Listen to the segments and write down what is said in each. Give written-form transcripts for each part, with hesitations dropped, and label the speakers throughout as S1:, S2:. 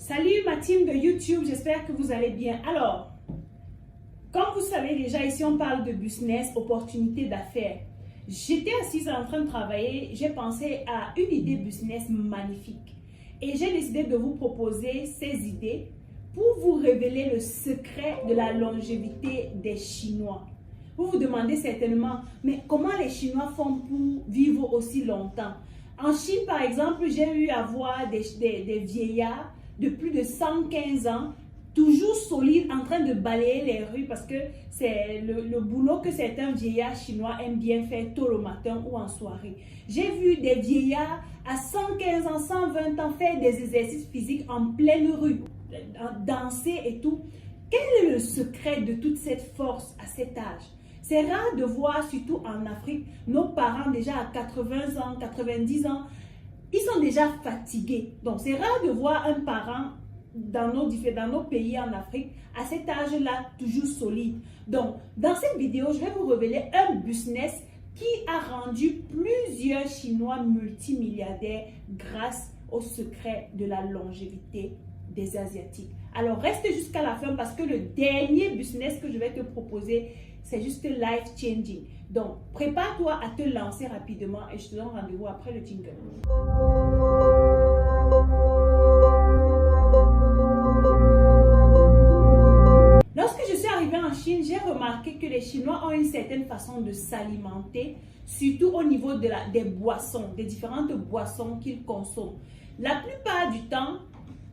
S1: Salut ma team de YouTube, j'espère que vous allez bien. Alors, comme vous savez déjà, ici on parle de business, opportunités d'affaires. J'étais assise en train de travailler, j'ai pensé à une idée business magnifique. Et j'ai décidé de vous proposer ces idées pour vous révéler le secret de la longévité des Chinois. Vous vous demandez certainement, mais comment les Chinois font pour vivre aussi longtemps? En Chine, par exemple, j'ai eu à voir des vieillards de plus de 115 ans, toujours solides, en train de balayer les rues parce que c'est le boulot que certains vieillards chinois aiment bien faire tôt le matin ou en soirée. J'ai vu des vieillards à 115 ans, 120 ans faire des exercices physiques en pleine rue, danser et tout. Quel est le secret de toute cette force à cet âge? C'est rare de voir, surtout en Afrique, nos parents déjà à 80 ans, 90 ans, ils sont déjà fatigués. Donc, c'est rare de voir un parent dans nos pays en Afrique, à cet âge-là, toujours solide. Donc, dans cette vidéo, je vais vous révéler un business qui a rendu plusieurs Chinois multimilliardaires grâce au secret de la longévité des Asiatiques. Alors, reste jusqu'à la fin parce que le dernier business que je vais te proposer, c'est juste life changing. Donc, prépare-toi à te lancer rapidement et je te donne rendez-vous après le jingle. Lorsque je suis arrivée en Chine, j'ai remarqué que les Chinois ont une certaine façon de s'alimenter, surtout au niveau des boissons, des différentes boissons qu'ils consomment. La plupart du temps,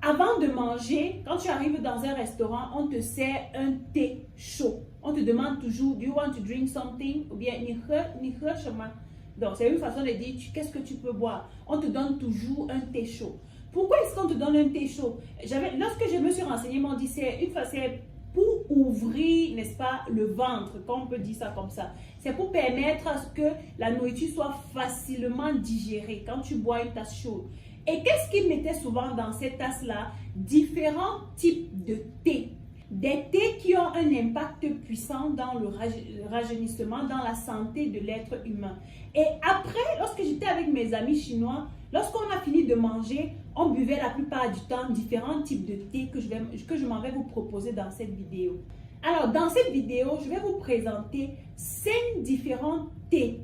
S1: avant de manger, quand tu arrives dans un restaurant, on te sert un thé chaud. On te demande toujours, do you want to drink something? Ou bien, ni he chemin. Donc, c'est une façon de dire, qu'est-ce que tu peux boire? On te donne toujours un thé chaud. Pourquoi est-ce qu'on te donne un thé chaud? Lorsque je me suis renseignée, ils m'ont dit, c'est pour ouvrir, n'est-ce pas, le ventre, comme on peut dire ça comme ça. C'est pour permettre à ce que la nourriture soit facilement digérée quand tu bois une tasse chaude. Et qu'est-ce qu'ils mettaient souvent dans cette tasse-là? Différents types de thé. Des thés qui ont un impact puissant dans le rajeunissement, dans la santé de l'être humain. Et après, lorsque j'étais avec mes amis chinois, lorsqu'on a fini de manger, on buvait la plupart du temps différents types de thé que je m'en vais vous proposer dans cette vidéo. Alors, dans cette vidéo, je vais vous présenter 5 différents thés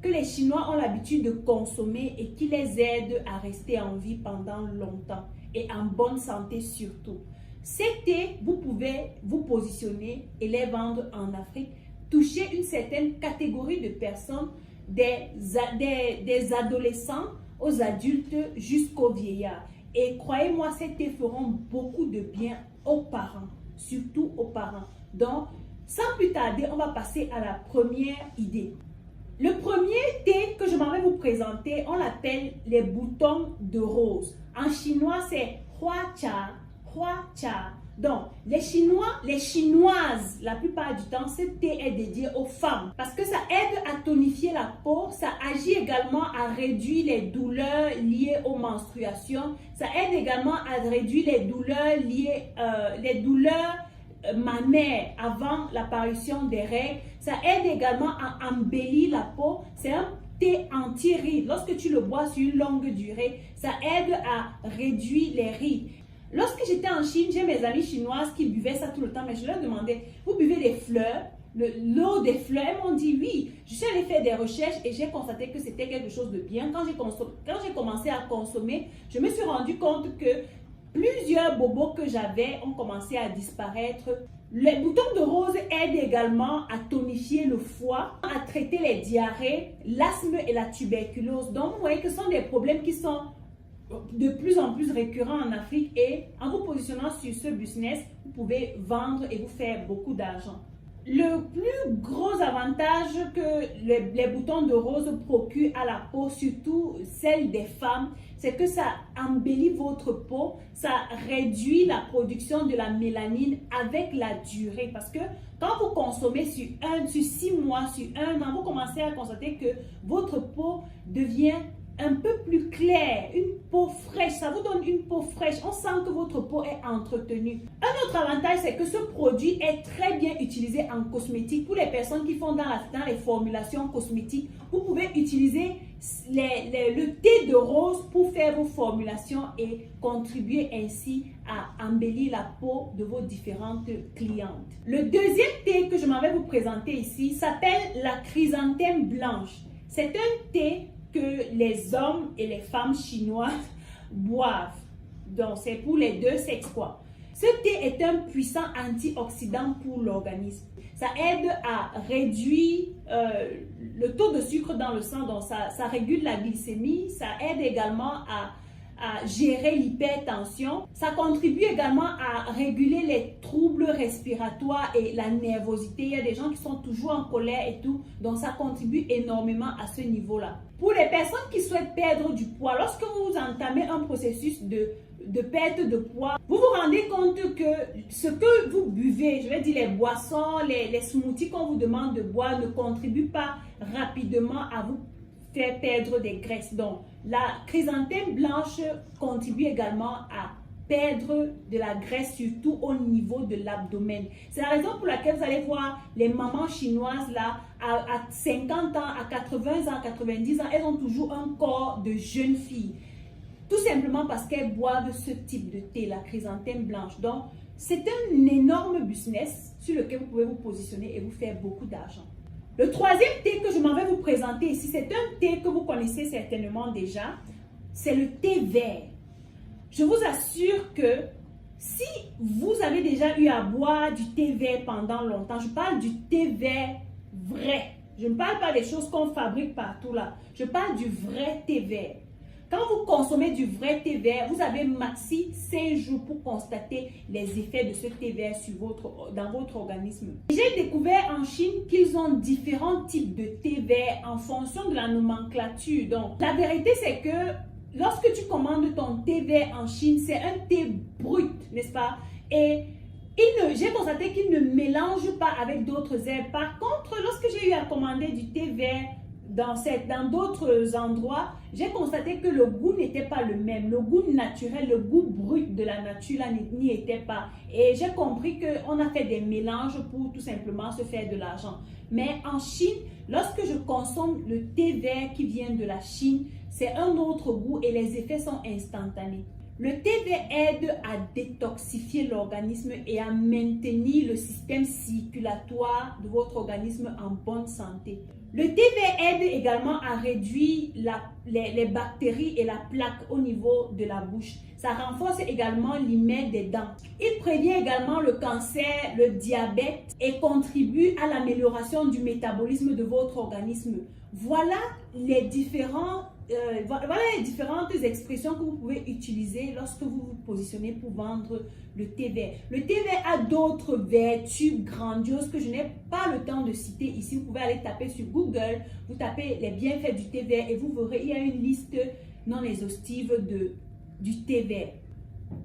S1: que les Chinois ont l'habitude de consommer et qui les aident à rester en vie pendant longtemps et en bonne santé surtout. Ces thés, vous pouvez vous positionner et les vendre en Afrique, toucher une certaine catégorie de personnes, des adolescents aux adultes jusqu'aux vieillards. Et croyez-moi, ces thés feront beaucoup de bien aux parents, surtout aux parents. Donc, sans plus tarder, on va passer à la première idée. Le premier thé que je m'en vais vous présenter, on l'appelle les boutons de rose. En chinois, c'est Hua Cha, Hua Cha. Donc, les Chinoises, la plupart du temps, ce thé est dédié aux femmes parce que ça aide à tonifier la peau, ça agit également à réduire les douleurs liées aux menstruations, ça aide également à réduire les douleurs mammaires avant l'apparition des règles. Ça aide également à embellir la peau. C'est un thé anti-rides. Lorsque tu le bois sur une longue durée, ça aide à réduire les rides. Lorsque j'étais en Chine, j'ai mes amies chinoises qui buvaient ça tout le temps, mais je leur demandais, vous buvez des fleurs, l'eau des fleurs? Elles m'ont dit oui. Je suis allée faire des recherches et j'ai constaté que c'était quelque chose de bien. Quand j'ai commencé à consommer, je me suis rendu compte que plusieurs bobos que j'avais ont commencé à disparaître. Les boutons de rose aident également à tonifier le foie, à traiter les diarrhées, l'asthme et la tuberculose. Donc, vous voyez que ce sont des problèmes qui sont de plus en plus récurrents en Afrique et en vous positionnant sur ce business, vous pouvez vendre et vous faire beaucoup d'argent. Le plus gros avantage que les boutons de rose procurent à la peau, surtout celle des femmes, c'est que ça embellit votre peau, ça réduit la production de la mélanine avec la durée. Parce que quand vous consommez sur 6 mois, sur 1 an, vous commencez à constater que votre peau devient un peu plus clair, une peau fraîche. Ça vous donne une peau fraîche. On sent que votre peau est entretenue. Un autre avantage, c'est que ce produit est très bien utilisé en cosmétique. Pour les personnes qui font dans les formulations cosmétiques, vous pouvez utiliser le thé de rose pour faire vos formulations et contribuer ainsi à embellir la peau de vos différentes clientes. Le deuxième thé que je m'en vais vous présenter ici s'appelle la chrysanthème blanche. C'est un thé que les hommes et les femmes chinoises boivent. Donc, c'est pour les deux sexes, quoi. Ce thé est un puissant antioxydant pour l'organisme. Ça aide à réduire le taux de sucre dans le sang, donc ça régule la glycémie. Ça aide également à gérer l'hypertension. Ça contribue également à réguler les troubles respiratoires et la nervosité. Il y a des gens qui sont toujours en colère et tout, donc ça contribue énormément à ce niveau-là. Pour les personnes qui souhaitent perdre du poids, lorsque vous entamez un processus de perte de poids, vous vous rendez compte que ce que vous buvez, je vais dire les boissons, les smoothies qu'on vous demande de boire ne contribuent pas rapidement à vous faire perdre des graisses. Donc, la chrysanthème blanche contribue également à perdre de la graisse, surtout au niveau de l'abdomen. C'est la raison pour laquelle vous allez voir les mamans chinoises là, à 50 ans, à 80 ans, 90 ans, elles ont toujours un corps de jeune fille. Tout simplement parce qu'elles boivent ce type de thé, la chrysanthème blanche. Donc, c'est un énorme business sur lequel vous pouvez vous positionner et vous faire beaucoup d'argent. Le troisième thé que je m'en vais vous présenter ici, c'est un thé que vous connaissez certainement déjà. C'est le thé vert. Je vous assure que si vous avez déjà eu à boire du thé vert pendant longtemps, je parle du thé vert vrai. Je ne parle pas des choses qu'on fabrique partout là. Je parle du vrai thé vert. Quand vous consommez du vrai thé vert, vous avez maxi 5 jours pour constater les effets de ce thé vert dans votre organisme. J'ai découvert en Chine qu'ils ont différents types de thé vert en fonction de la nomenclature. Donc, la vérité, c'est que lorsque tu commandes ton thé vert en Chine, c'est un thé brut, n'est-ce pas? Et j'ai constaté qu'il ne mélange pas avec d'autres herbes. Par contre, lorsque j'ai eu à commander du thé vert dans d'autres endroits, j'ai constaté que le goût n'était pas le même. Le goût naturel, le goût brut de la nature n'y était pas. Et j'ai compris qu'on a fait des mélanges pour tout simplement se faire de l'argent. Mais en Chine, lorsque je consomme le thé vert qui vient de la Chine, c'est un autre goût et les effets sont instantanés. Le thé vert aide à détoxifier l'organisme et à maintenir le système circulatoire de votre organisme en bonne santé. Le thé vert aide également à réduire les bactéries et la plaque au niveau de la bouche. Ça renforce également l'hymen des dents. Il prévient également le cancer, le diabète et contribue à l'amélioration du métabolisme de votre organisme. Voilà les différentes expressions que vous pouvez utiliser lorsque vous vous positionnez pour vendre le thé vert. Le thé vert a d'autres vertus grandioses que je n'ai pas le temps de citer ici. Vous pouvez aller taper sur Google, vous tapez les bienfaits du thé vert et vous verrez, il y a une liste non exhaustive du thé vert.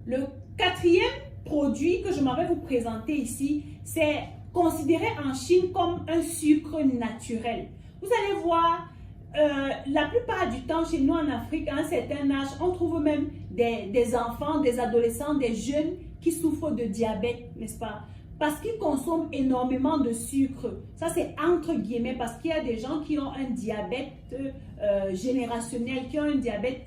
S1: Le quatrième produit que je m'en vais vous présenter ici, c'est considéré en Chine comme un sucre naturel. Vous allez voir, la plupart du temps, chez nous en Afrique, à un certain âge, on trouve même des enfants, des adolescents, des jeunes qui souffrent de diabète, n'est-ce pas? Parce qu'ils consomment énormément de sucre. Ça, c'est entre guillemets, parce qu'il y a des gens qui ont un diabète générationnel, qui ont un diabète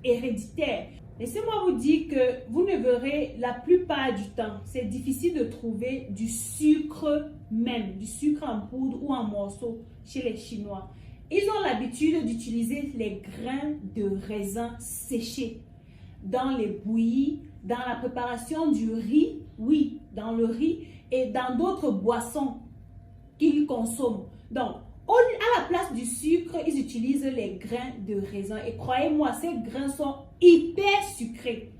S1: héréditaire. Laissez-moi vous dire que vous ne verrez la plupart du temps, c'est difficile de trouver du sucre même, du sucre en poudre ou en morceaux chez les Chinois. Ils ont l'habitude d'utiliser les grains de raisin séchés dans les bouillies, dans la préparation du riz, oui, dans le riz et dans d'autres boissons qu'ils consomment. Donc, à la place du sucre, ils utilisent les grains de raisin. Et croyez-moi, ces grains sont hyper sucrés.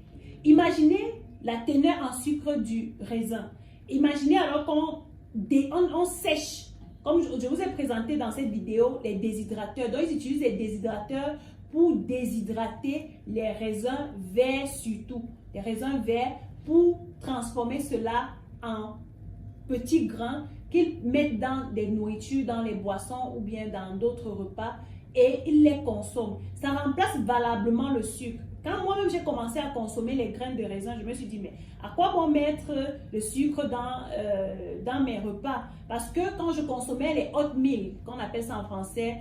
S1: Imaginez la teneur en sucre du raisin. Imaginez alors qu'on sèche. Comme je vous ai présenté dans cette vidéo, les déshydrateurs. Donc, ils utilisent les déshydrateurs pour déshydrater les raisins verts surtout. Les raisins verts pour transformer cela en petits grains qu'ils mettent dans des nourritures, dans les boissons ou bien dans d'autres repas. et ils les consomment. Ça remplace valablement le sucre. Quand moi-même j'ai commencé à consommer les graines de raisin, je me suis dit, mais à quoi bon mettre le sucre dans mes repas? Parce que quand je consommais les oatmeal, qu'on appelle ça en français,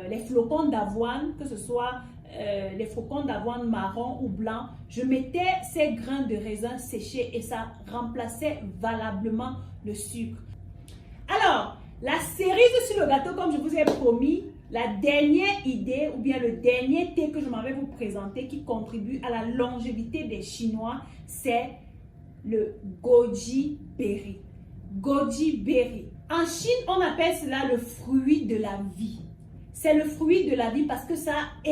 S1: les flocons d'avoine, que ce soit les flocons d'avoine marron ou blanc, je mettais ces grains de raisin séchés et ça remplaçait valablement le sucre. Alors, la cerise sur le gâteau, comme je vous ai promis, la dernière idée ou bien le dernier thé que je m'en vais vous présenter qui contribue à la longévité des Chinois, c'est le goji berry. Goji berry. En Chine, on appelle cela le fruit de la vie. C'est le fruit de la vie parce que ça a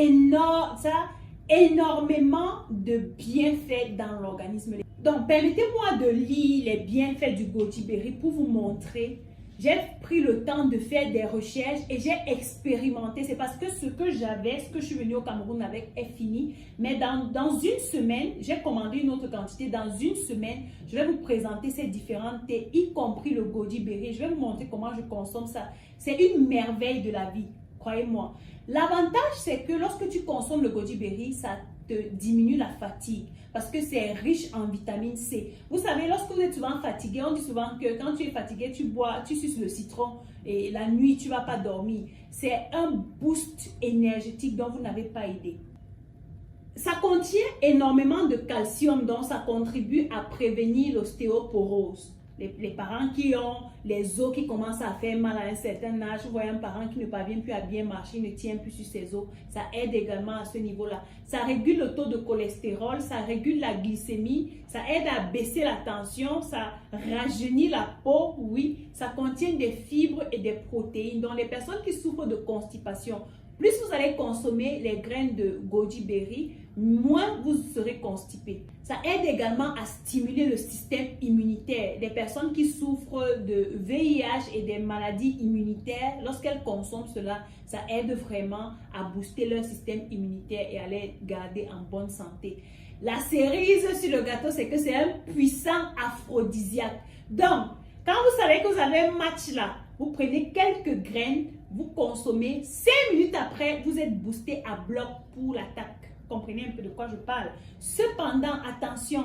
S1: énormément de bienfaits dans l'organisme. Donc, permettez-moi de lire les bienfaits du goji berry pour vous montrer. J'ai pris le temps de faire des recherches et j'ai expérimenté. C'est parce que ce que je suis venue au Cameroun avec est fini. Mais dans une semaine, j'ai commandé une autre quantité. Dans une semaine, je vais vous présenter ces différents thés, y compris le goji berry. Je vais vous montrer comment je consomme ça. C'est une merveille de la vie, croyez-moi. L'avantage, c'est que lorsque tu consommes le goji berry, ça te diminue la fatigue parce que c'est riche en vitamine C. Vous savez, lorsque vous êtes souvent fatigué, on dit souvent que quand tu es fatigué, tu suces le citron et la nuit, tu ne vas pas dormir. C'est un boost énergétique dont vous n'avez pas idée. Ça contient énormément de calcium, donc ça contribue à prévenir l'ostéoporose. Les parents qui ont les os qui commencent à faire mal à un certain âge, vous voyez un parent qui ne parvient plus à bien marcher, ne tient plus sur ses os, ça aide également à ce niveau-là. Ça régule le taux de cholestérol, ça régule la glycémie, ça aide à baisser la tension, ça rajeunit la peau, oui, ça contient des fibres et des protéines. Donc les personnes qui souffrent de constipation, plus vous allez consommer les graines de goji berry, moins vous serez constipé. Ça aide également à stimuler le système immunitaire. Les personnes qui souffrent de VIH et des maladies immunitaires, lorsqu'elles consomment cela, ça aide vraiment à booster leur système immunitaire et à les garder en bonne santé. La cerise sur le gâteau, c'est que c'est un puissant aphrodisiaque. Donc, quand vous savez que vous avez un match là, vous prenez quelques graines, vous consommez, 5 minutes après, vous êtes boosté à bloc pour l'attaque. Comprenez un peu de quoi je parle. Cependant, attention,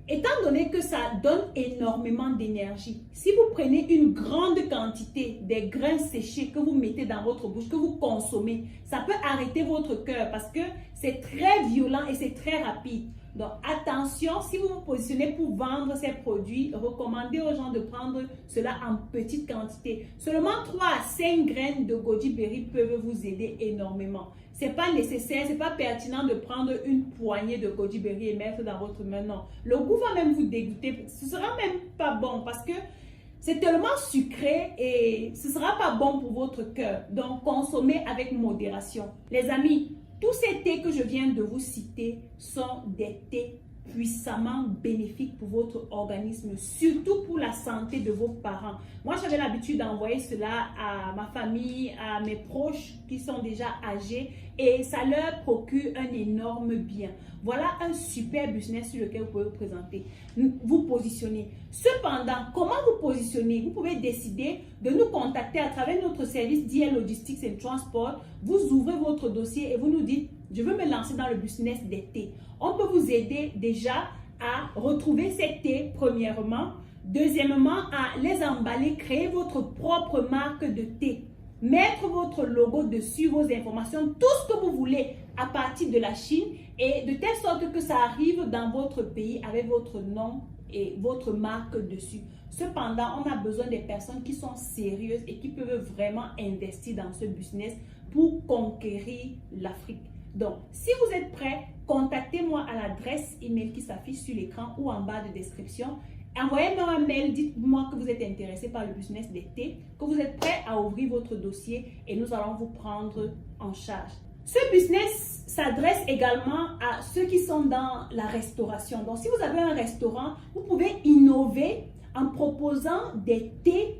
S1: étant donné que ça donne énormément d'énergie, si vous prenez une grande quantité des grains séchés que vous mettez dans votre bouche, que vous consommez, ça peut arrêter votre cœur parce que c'est très violent et c'est très rapide. Donc attention, si vous vous positionnez pour vendre ces produits, recommandez aux gens de prendre cela en petite quantité. Seulement 3 à 5 graines de goji berry peuvent vous aider énormément. Ce n'est pas nécessaire, ce n'est pas pertinent de prendre une poignée de goji berry et mettre dans votre main. Non, le goût va même vous dégoûter. Ce ne sera même pas bon parce que c'est tellement sucré et ce ne sera pas bon pour votre cœur. Donc consommez avec modération. Les amis, tous ces thés que je viens de vous citer sont des thés puissamment bénéfiques pour votre organisme, surtout pour la santé de vos parents. Moi, j'avais l'habitude d'envoyer cela à ma famille, à mes proches qui sont déjà âgés et ça leur procure un énorme bien. Voilà un super business sur lequel vous pouvez vous présenter, vous positionner. Cependant, comment vous positionner? Vous pouvez décider de nous contacter à travers notre service DL Logistics and Transport. Vous ouvrez votre dossier et vous nous dites, je veux me lancer dans le business des thés. On peut vous aider déjà à retrouver ces thés, premièrement. Deuxièmement, à les emballer, créer votre propre marque de thé. Mettre votre logo dessus, vos informations, tout ce que vous voulez à partir de la Chine et de telle sorte que ça arrive dans votre pays avec votre nom et votre marque dessus. Cependant, on a besoin des personnes qui sont sérieuses et qui peuvent vraiment investir dans ce business pour conquérir l'Afrique. Donc, si vous êtes prêts, contactez-moi à l'adresse email qui s'affiche sur l'écran ou en bas de description. Envoyez-moi un mail, dites-moi que vous êtes intéressé par le business des thés, que vous êtes prêt à ouvrir votre dossier et nous allons vous prendre en charge. Ce business s'adresse également à ceux qui sont dans la restauration. Donc, si vous avez un restaurant, vous pouvez innover en proposant des thés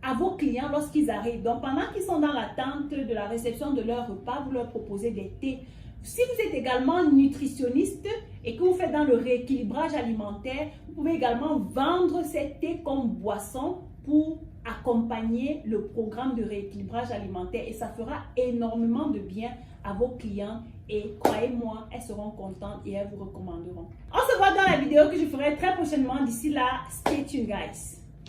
S1: à vos clients lorsqu'ils arrivent. Donc, pendant qu'ils sont dans l'attente de la réception de leur repas, vous leur proposez des thés. Si vous êtes également nutritionniste et que vous faites dans le rééquilibrage alimentaire, vous pouvez également vendre ces thés comme boisson pour accompagner le programme de rééquilibrage alimentaire et ça fera énormément de bien à vos clients et croyez-moi, elles seront contentes et elles vous recommanderont. On se voit dans la vidéo que je ferai très prochainement. D'ici là, stay tuned guys.